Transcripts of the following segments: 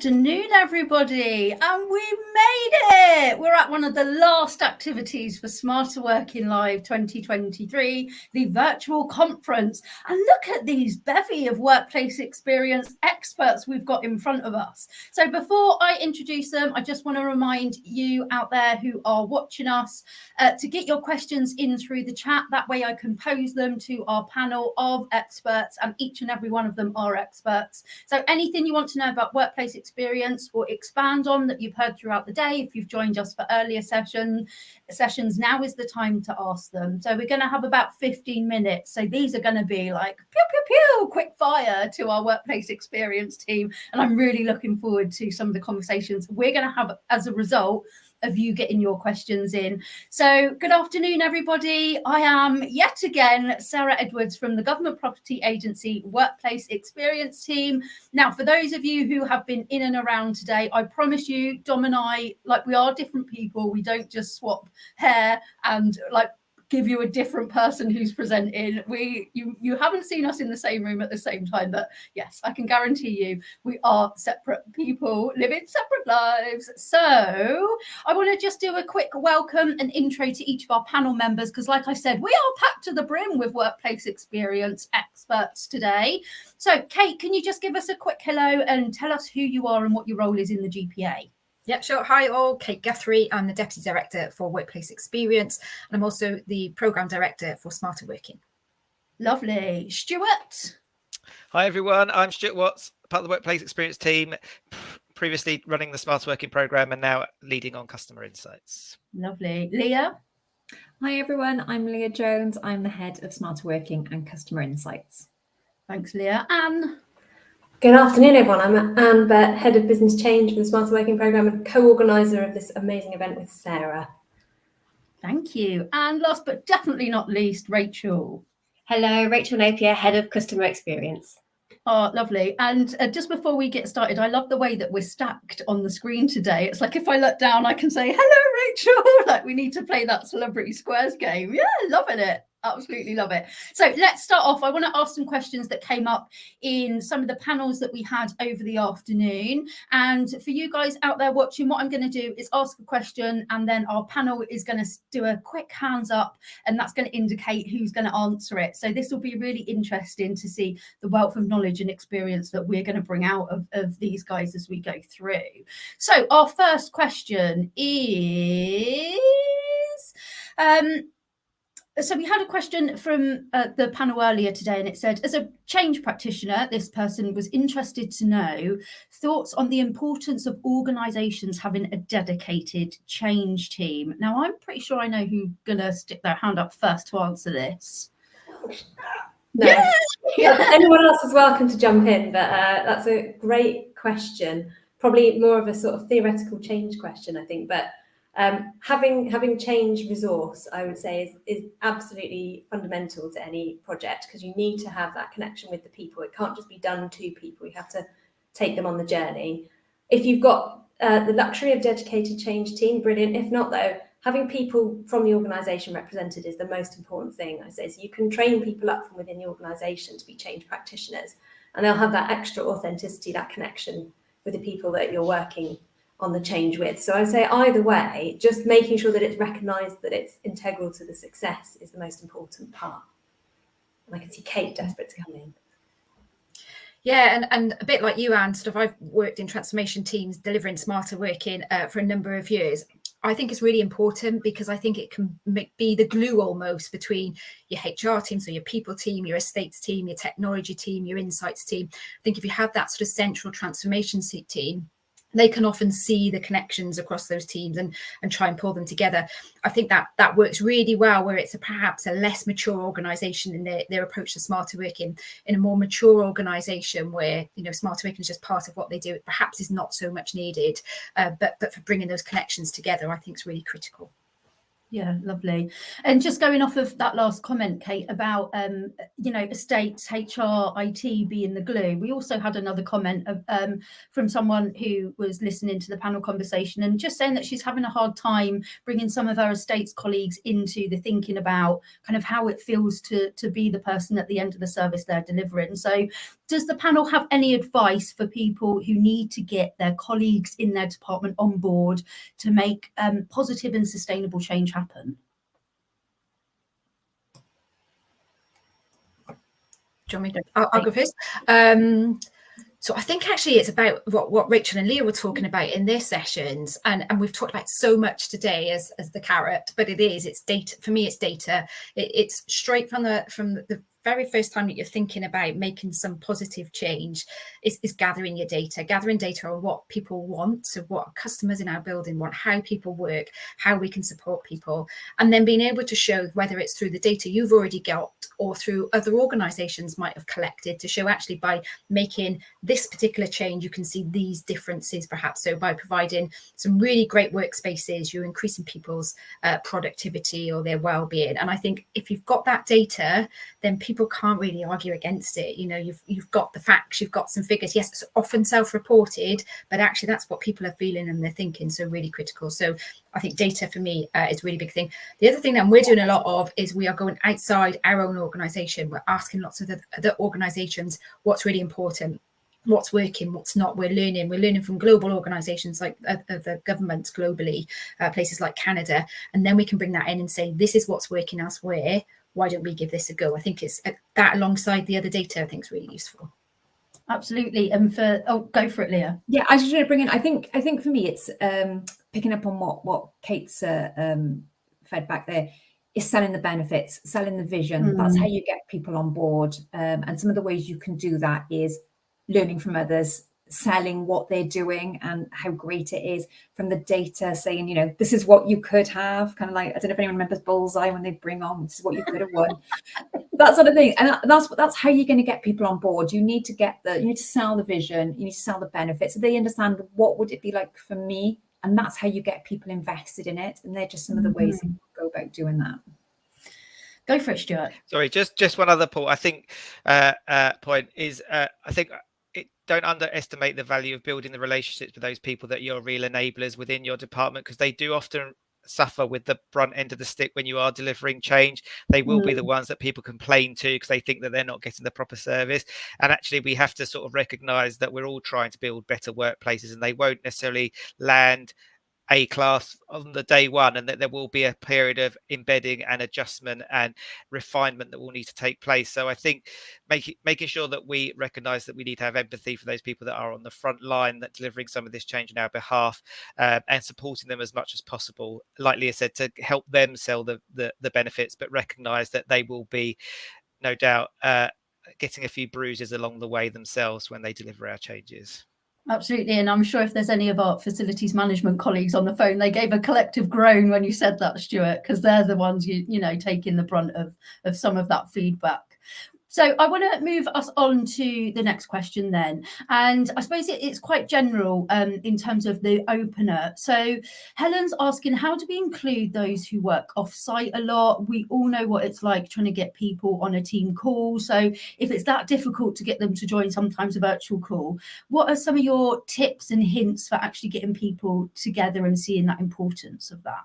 afternoon, everybody, and we made it! We're at one of the last activities for Smarter Working Live 2023, the virtual conference. And look at these bevy of workplace experience experts we've got in front of us. So before I introduce them, I just want to remind you out there who are watching us to get your questions in through the chat. That way I can pose them to our panel of experts, and each and every one of them are experts. So anything you want to know about workplace experience or expand on that you've heard throughout the day, if you've joined us for earlier sessions, now is the time to ask them. So we're going to have about 15 minutes. So these are going to be like pew, pew, pew, quick fire to our workplace experience team. And I'm really looking forward to some of the conversations we're going to have as a result of you getting your questions in. So good afternoon, everybody. I am yet again Sarah Edwards from the Government Property Agency Workplace Experience team. Now, for those of you who have been in and around today, I promise you, Dom and I, like, we are different people. We don't just swap hair and like give you a different person who's presenting. You haven't seen us in the same room at the same time, but yes, I can guarantee you we are separate people living separate lives. So I want to just do a quick welcome and intro to each of our panel members, because like I said, we are packed to the brim with workplace experience experts today. So Kate, can you just give us a quick hello and tell us who you are and what your role is in the GPA? Yep, sure. Hi all, Kate Guthrie. I'm the Deputy Director for Workplace Experience, and I'm also the Programme Director for Smarter Working. Lovely. Stuart? Hi everyone, I'm Stuart Watts, part of the Workplace Experience team, previously running the Smarter Working programme and now leading on customer insights. Lovely. Leah? Hi everyone, I'm Leah Jones. I'm the Head of Smarter Working and Customer Insights. Thanks, Leah. Anne? Good afternoon, everyone. I'm Anne Burt, Head of Business Change for the Smarter Working Programme and co-organiser of this amazing event with Sarah. Thank you. And last but definitely not least, Rachel. Hello, Rachel Napier, Head of Customer Experience. Oh, lovely. And just before we get started, I love the way that we're stacked on the screen today. It's like if I look down, I can say, hello, Rachel. Like we need to play that Celebrity Squares game. Yeah, loving it. Absolutely love it. So let's start off. I want to ask some questions that came up in some of the panels that we had over the afternoon. And for you guys out there watching, what I'm going to do is ask a question, and then our panel is going to do a quick hands up, and that's going to indicate who's going to answer it. So this will be really interesting to see the wealth of knowledge and experience that we're going to bring out of these guys as we go through. So our first question is... So we had a question from the panel earlier today, and it said, as a change practitioner, this person was interested to know thoughts on the importance of organisations having a dedicated change team. Now, I'm pretty sure I know who's going to stick their hand up first to answer this. No. Yeah. Anyone else is welcome to jump in, but that's a great question. Probably more of a sort of theoretical change question, I think, but having change resource, I would say, is absolutely fundamental to any project, because you need to have that connection with the people. It can't just be done to people. You have to take them on the journey. If you've got the luxury of dedicated change team, brilliant. If not, though, having people from the organisation represented is the most important thing, I say. So you can train people up from within the organisation to be change practitioners, and they'll have that extra authenticity, that connection with the people that you're working on the change with. So I say either way, just making sure that it's recognised that it's integral to the success is the most important part. And I can see Kate desperate to come in. Yeah, and a bit like you, Anne, sort of I've worked in transformation teams delivering smarter working for a number of years. I think it's really important because I think it can be the glue almost between your HR team, so your people team, your estates team, your technology team, your insights team. I think if you have that sort of central transformation team, they can often see the connections across those teams and try and pull them together. I think that works really well where it's perhaps a less mature organisation in their approach to smarter working. In a more mature organisation where, you know, smarter working is just part of what they do, it perhaps is not so much needed. But for bringing those connections together, I think is really critical. Yeah, lovely. And just going off of that last comment, Kate, about, estates, HR, IT being the glue. We also had another comment from someone who was listening to the panel conversation and just saying that she's having a hard time bringing some of her estates colleagues into the thinking about kind of how it feels to be the person at the end of the service they're delivering. So Does the panel have any advice for people who need to get their colleagues in their department on board to make positive and sustainable change happen? Do you want me to? I'll go first. So I think actually it's about what Rachel and Leah were talking about in their sessions, and we've talked about so much today as the carrot, but it's data. For me, it's data. It's straight from the very first time that you're thinking about making some positive change is gathering your data, on what people want, so what customers in our building want, how people work, how we can support people, and then being able to show whether it's through the data you've already got or through other organisations might have collected, to show actually by making this particular change, you can see these differences perhaps. So by providing some really great workspaces, you're increasing people's productivity or their well-being. And I think if you've got that data, then people can't really argue against it. You know, you've got the facts, you've got some figures. Yes, it's often self-reported, but actually that's what people are feeling and they're thinking. So really critical. So I think data for me is a really big thing. The other thing that we're doing a lot of is we are going outside our own organisation. We're asking lots of the other organisations what's really important, what's working, what's not. We're learning from global organisations like the governments globally, places like Canada, and then we can bring that in and say, this is what's working elsewhere. Why don't we give this a go? I think it's that alongside the other data, I think is really useful. Absolutely. And go for it, Leah. Yeah, I just want to bring in, I think for me, it's picking up on what Kate's fed back there, is selling the benefits, selling the vision. That's how you get people on board. And some of the ways you can do that is learning from others, selling what they're doing and how great it is, from the data saying, you know, this is what you could have, kind of like, I don't know if anyone remembers Bullseye when they bring on, this is what you could have won, that sort of thing. And that's how you're going to get people on board. You need to sell the vision, you need to sell the benefits, so they understand what would it be like for me, and that's how you get people invested in it. And they're just some of the ways you go about doing that. Go for it, Stuart. Sorry, just one other point. I think point is I think don't underestimate the value of building the relationships with those people that you're real enablers within your department, because they do often suffer with the brunt end of the stick when you are delivering change. They will be the ones that people complain to because they think that they're not getting the proper service. And actually, we have to sort of recognize that we're all trying to build better workplaces, and they won't necessarily land A class on the day one, and that there will be a period of embedding and adjustment and refinement that will need to take place. So I think making sure that we recognize that we need to have empathy for those people that are on the front line, that delivering some of this change on our behalf, and supporting them as much as possible, like Leah said, to help them sell the benefits, but recognize that they will be, no doubt, getting a few bruises along the way themselves when they deliver our changes. Absolutely. And I'm sure if there's any of our facilities management colleagues on the phone, they gave a collective groan when you said that, Stuart, because they're the ones, you know, taking the brunt of some of that feedback. So I want to move us on to the next question then. And I suppose it's quite general in terms of the opener. So Helen's asking, how do we include those who work off-site a lot? We all know what it's like trying to get people on a team call. So if it's that difficult to get them to join sometimes a virtual call, what are some of your tips and hints for actually getting people together and seeing that importance of that?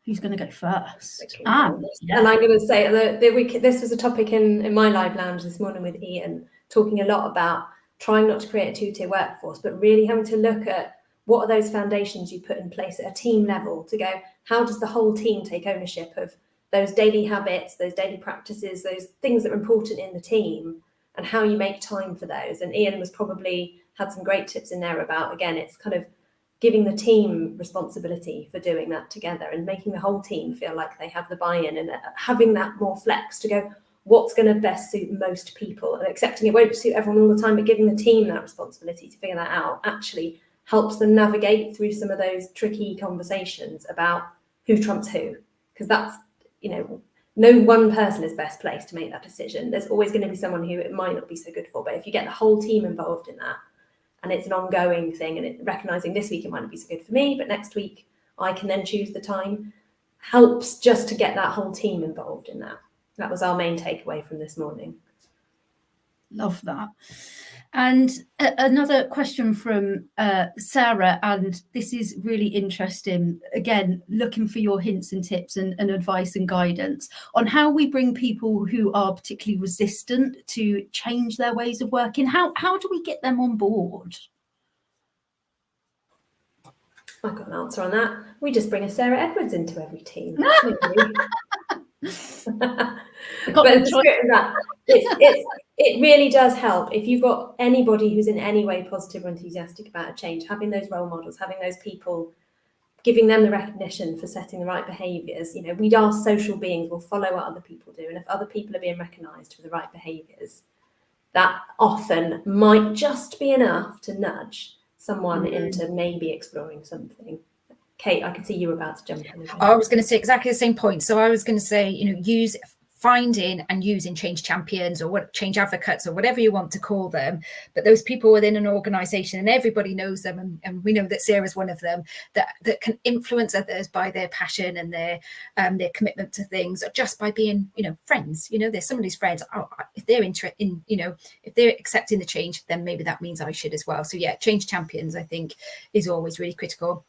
Who's going to go first? And I'm going to say that this was a topic in my live lounge this morning with Ian, talking a lot about trying not to create a two-tier workforce, but really having to look at what are those foundations you put in place at a team level to go, how does the whole team take ownership of those daily habits, those daily practices, those things that are important in the team, and how you make time for those. And Ian was probably had some great tips in there about, again, it's kind of giving the team responsibility for doing that together and making the whole team feel like they have the buy-in, and having that more flex to go, what's going to best suit most people, and accepting it won't suit everyone all the time, but giving the team that responsibility to figure that out actually helps them navigate through some of those tricky conversations about who trumps who, because that's, you know, no one person is best placed to make that decision. There's always going to be someone who it might not be so good for, but if you get the whole team involved in that, and it's an ongoing thing, and recognizing this week it might not be so good for me, but next week I can then choose the time, helps just to get that whole team involved in that. That was our main takeaway from this morning. Love that. And another question from Sarah, and this is really interesting. Again, looking for your hints and tips and advice and guidance on how we bring people who are particularly resistant to change their ways of working. How do we get them on board? I've got an answer on that. We just bring a Sarah Edwards into every team. But the spirit of that, it really does help. If you've got anybody who's in any way positive or enthusiastic about a change, having those role models, having those people, giving them the recognition for setting the right behaviours. You know, we are social beings, we'll follow what other people do. And if other people are being recognised for the right behaviours, that often might just be enough to nudge someone into maybe exploring something. Kate, I could see you were about to jump in. I was going to say exactly the same point. So I was going to say, you know, finding and using change champions or what change advocates or whatever you want to call them, but those people within an organization, and everybody knows them, and we know that Sarah's one of them, that can influence others by their passion and their commitment to things, or just by being, you know, friends. You know, there's somebody's friends. Oh, if they're interested in, you know, if they're accepting the change, then maybe that means I should as well. So yeah, change champions, I think, is always really critical.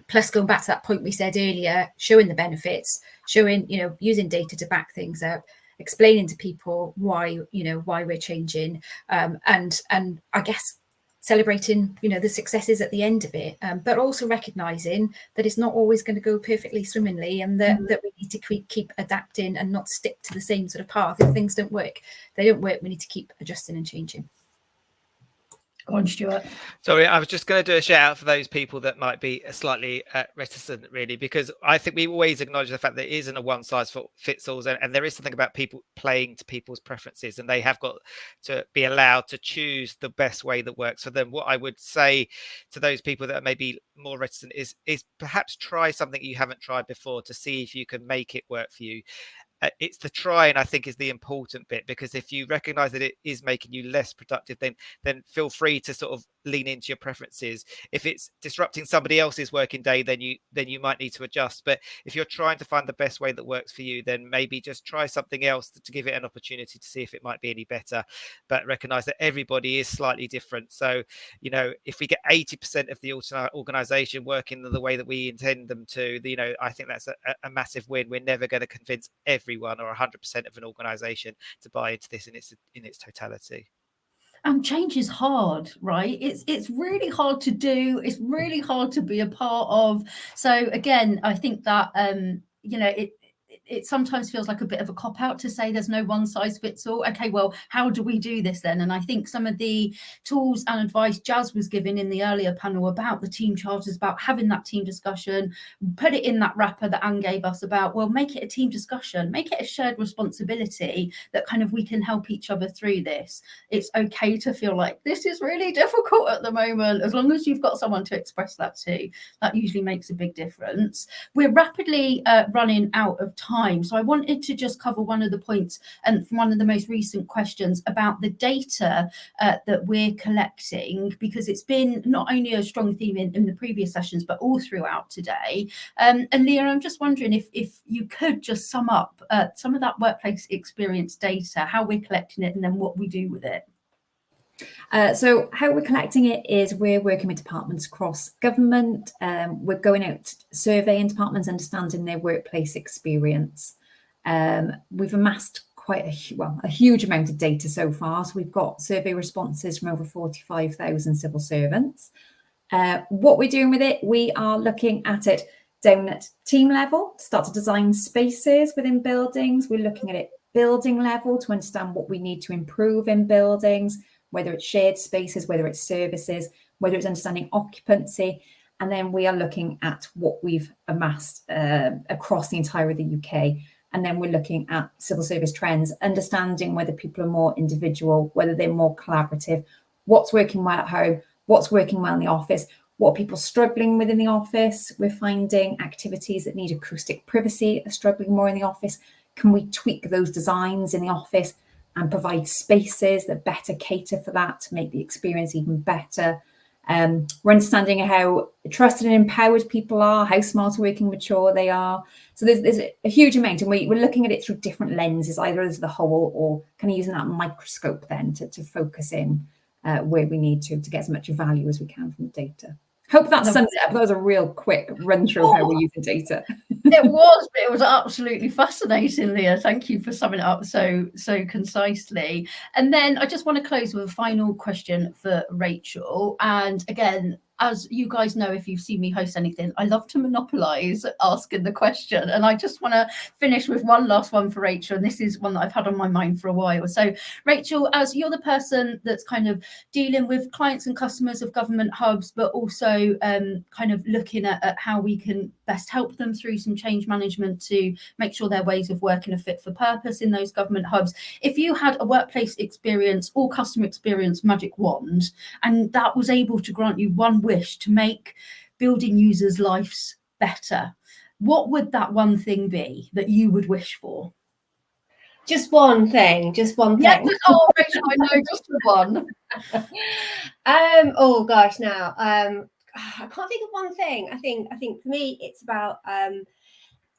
Plus, going back to that point we said earlier, showing the benefits, showing, you know, using data to back things up, explaining to people why, you know, why we're changing, and I guess celebrating, you know, the successes at the end of it, but also recognizing that it's not always going to go perfectly swimmingly, and that we need to keep adapting and not stick to the same sort of path. If things don't work, they don't work. We need to keep adjusting and changing. Go on, Stuart. Sorry, I was just going to do a shout out for those people that might be slightly reticent, really, because I think we always acknowledge the fact that it isn't a one size fits all, and there is something about people playing to people's preferences, and they have got to be allowed to choose the best way that works for them. What I would say to those people that are maybe more reticent is perhaps try something you haven't tried before to see if you can make it work for you. It's the trying, I think, is the important bit, because if you recognize that it is making you less productive, then feel free to sort of lean into your preferences. If it's disrupting somebody else's working day, then you might need to adjust. But if you're trying to find the best way that works for you, then maybe just try something else to give it an opportunity to see if it might be any better. But recognize that everybody is slightly different. So, you know, if we get 80% of the organization working the way that we intend them to, you know, I think that's a massive win. We're never going to convince everyone or 100% of an organization to buy into this in its totality. And change is hard, right? It's really hard to do. It's really hard to be a part of. So again, I think that you know, it sometimes feels like a bit of a cop-out to say there's no one size fits all. Okay, well, how do we do this then? And I think some of the tools and advice Jazz was giving in the earlier panel about the team charters, about having that team discussion, put it in that wrapper that Anne gave us about, well, make it a team discussion, make it a shared responsibility that kind of we can help each other through this. It's okay to feel like this is really difficult at the moment, as long as you've got someone to express that to. That usually makes a big difference. We're rapidly running out of time. So I wanted to just cover one of the points and from one of the most recent questions about the data that we're collecting, because it's been not only a strong theme in the previous sessions, but all throughout today. And Leah, I'm just wondering if you could just sum up some of that workplace experience data, how we're collecting it, and then what we do with it. So how we're collecting it is we're working with departments across government. We're going out surveying departments, understanding their workplace experience. We've amassed quite a huge amount of data so far. So we've got survey responses from over 45,000 civil servants. What we're doing with it, we are looking at it down at team level, start to design spaces within buildings. We're looking at it building level to understand what we need to improve in buildings, whether it's shared spaces, whether it's services, whether it's understanding occupancy. And then we are looking at what we've amassed across the entire of the UK. And then we're looking at civil service trends, understanding whether people are more individual, whether they're more collaborative, what's working well at home, what's working well in the office, what are people struggling with in the office. We're finding activities that need acoustic privacy are struggling more in the office. Can we tweak those designs in the office and provide spaces that better cater for that to make the experience even better? We're understanding how trusted and empowered people are, how smart, working, mature they are. So there's a huge amount, and we're looking at it through different lenses, either as the whole or kind of using that microscope then to focus in. where we need to get as much value as we can from the data. Hope that sums it up. That was a real quick run through of how we're using data. It was, but it was absolutely fascinating, Leah. Thank you for summing it up so concisely. And then I just want to close with a final question for Rachel. And again, as you guys know, if you've seen me host anything, I love to monopolize asking the question. And I just want to finish with one last one for Rachel. And this is one that I've had on my mind for a while. So Rachel, as you're the person that's kind of dealing with clients and customers of government hubs, but also kind of looking at how we can best help them through some change management to make sure their ways of working are fit for purpose in those government hubs. If you had a workplace experience or customer experience magic wand, and that was able to grant you one wish to make building users' lives better, what would that one thing be that you would wish for? Just one thing. Yeah, oh, Rachel, I know, just one. Oh gosh, now I can't think of one thing. I think for me it's about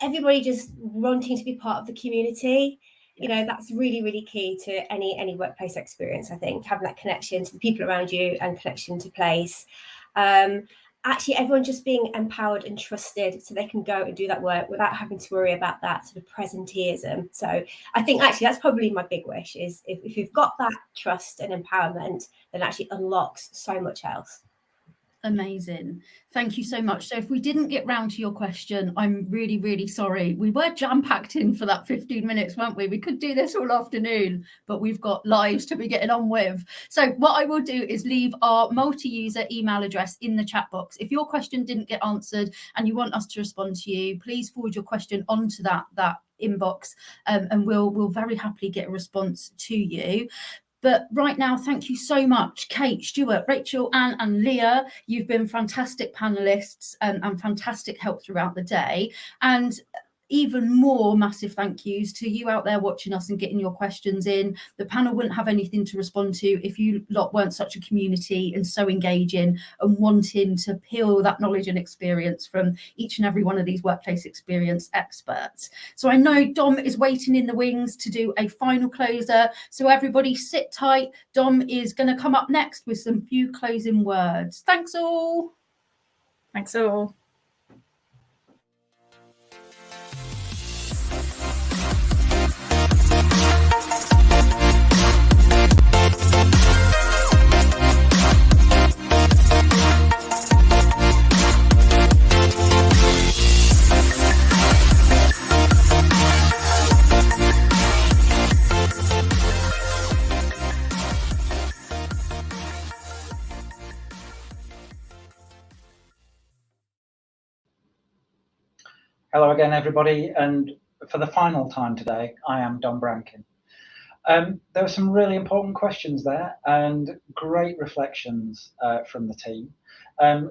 everybody just wanting to be part of the community. You know, that's really, really key to any workplace experience. I think having that connection to the people around you and connection to place. Actually, everyone just being empowered and trusted so they can go and do that work without having to worry about that sort of presenteeism. So I think actually that's probably my big wish, is if you've got that trust and empowerment, then actually unlocks so much else. Amazing. Thank you so much. So if we didn't get round to your question, I'm really, really sorry. We were jam-packed in for that 15 minutes, weren't we? We could do this all afternoon, but we've got lives to be getting on with. So what I will do is leave our multi-user email address in the chat box. If your question didn't get answered and you want us to respond to you, please forward your question onto that inbox, and we'll very happily get a response to you. But right now, thank you so much, Kate, Stuart, Rachel, Anne and Leah. You've been fantastic panelists and fantastic help throughout the day. And even more massive thank yous to you out there watching us and getting your questions in. The panel wouldn't have anything to respond to if you lot weren't such a community and so engaging and wanting to peel that knowledge and experience from each and every one of these workplace experience experts. So I know Dom is waiting in the wings to do a final closer. So everybody sit tight. Dom is going to come up next with some few closing words. Thanks all. Thanks all. Hello again, everybody, and for the final time today, I am Don Brankin. There were some really important questions there and great reflections from the team.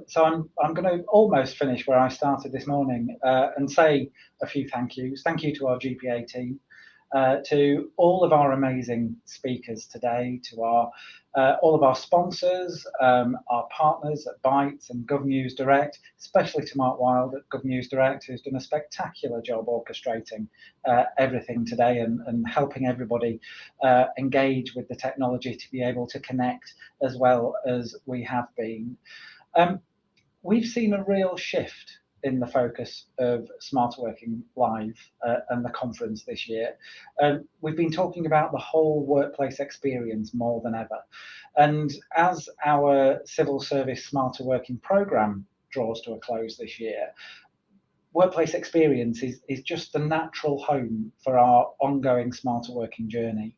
So I'm going to almost finish where I started this morning and say a few thank yous. Thank you to our GPA team, to all of our amazing speakers today, to our all of our sponsors, our partners at Bytes and GovNews Direct, especially to Mark Wild at GovNews Direct, who's done a spectacular job orchestrating everything today and helping everybody engage with the technology to be able to connect as well as we have been. We've seen a real shift in the focus of Smarter Working Live and the conference this year. We've been talking about the whole workplace experience more than ever. And as our civil service Smarter Working programme draws to a close this year, workplace experience is just the natural home for our ongoing Smarter Working journey.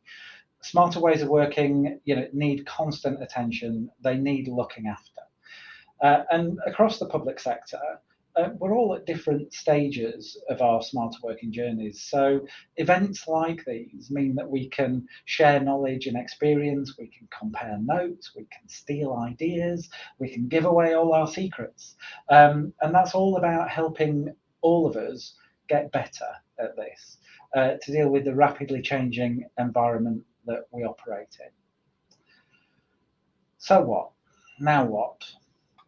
Smarter ways of working, need constant attention. They need looking after. And across the public sector, we're all at different stages of our Smarter Working journeys. So events like these mean that we can share knowledge and experience, we can compare notes, we can steal ideas, we can give away all our secrets. And that's all about helping all of us get better at this, to deal with the rapidly changing environment that we operate in. So what? Now what?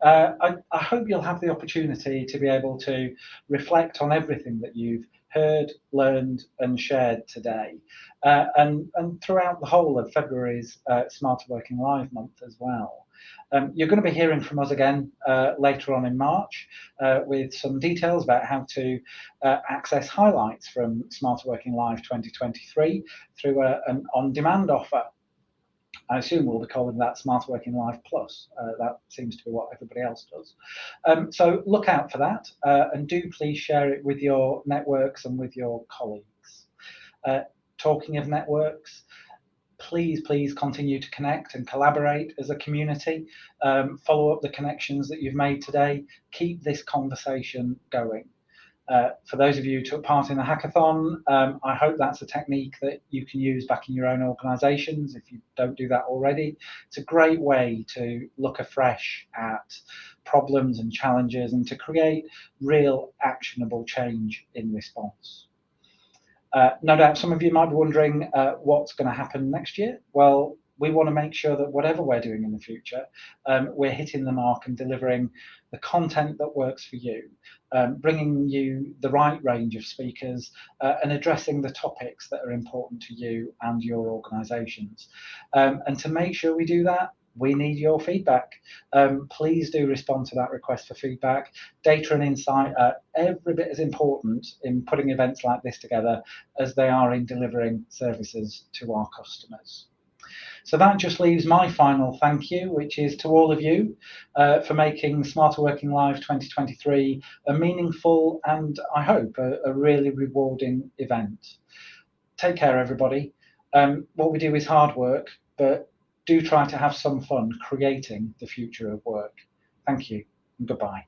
I hope you'll have the opportunity to be able to reflect on everything that you've heard, learned and shared today, and throughout the whole of February's Smarter Working Live month as well. You're going to be hearing from us again later on in March with some details about how to access highlights from Smarter Working Live 2023 through an on-demand offer. I assume we'll be calling that Smarter Working Live Plus. That seems to be what everybody else does. So look out for that, and do please share it with your networks and with your colleagues. Talking of networks, please continue to connect and collaborate as a community. Follow up the connections that you've made today. Keep this conversation going. For those of you who took part in the hackathon, I hope that's a technique that you can use back in your own organisations if you don't do that already. It's a great way to look afresh at problems and challenges and to create real actionable change in response. No doubt some of you might be wondering what's going to happen next year. Well, we want to make sure that whatever we're doing in the future, we're hitting the mark and delivering the content that works for you, bringing you the right range of speakers and addressing the topics that are important to you and your organisations. And to make sure we do that, we need your feedback. Please do respond to that request for feedback. Data and insight are every bit as important in putting events like this together as they are in delivering services to our customers. So that just leaves my final thank you, which is to all of you for making Smarter Working Live 2023 a meaningful and, I hope, a really rewarding event. Take care, everybody. What we do is hard work, but do try to have some fun creating the future of work. Thank you and goodbye.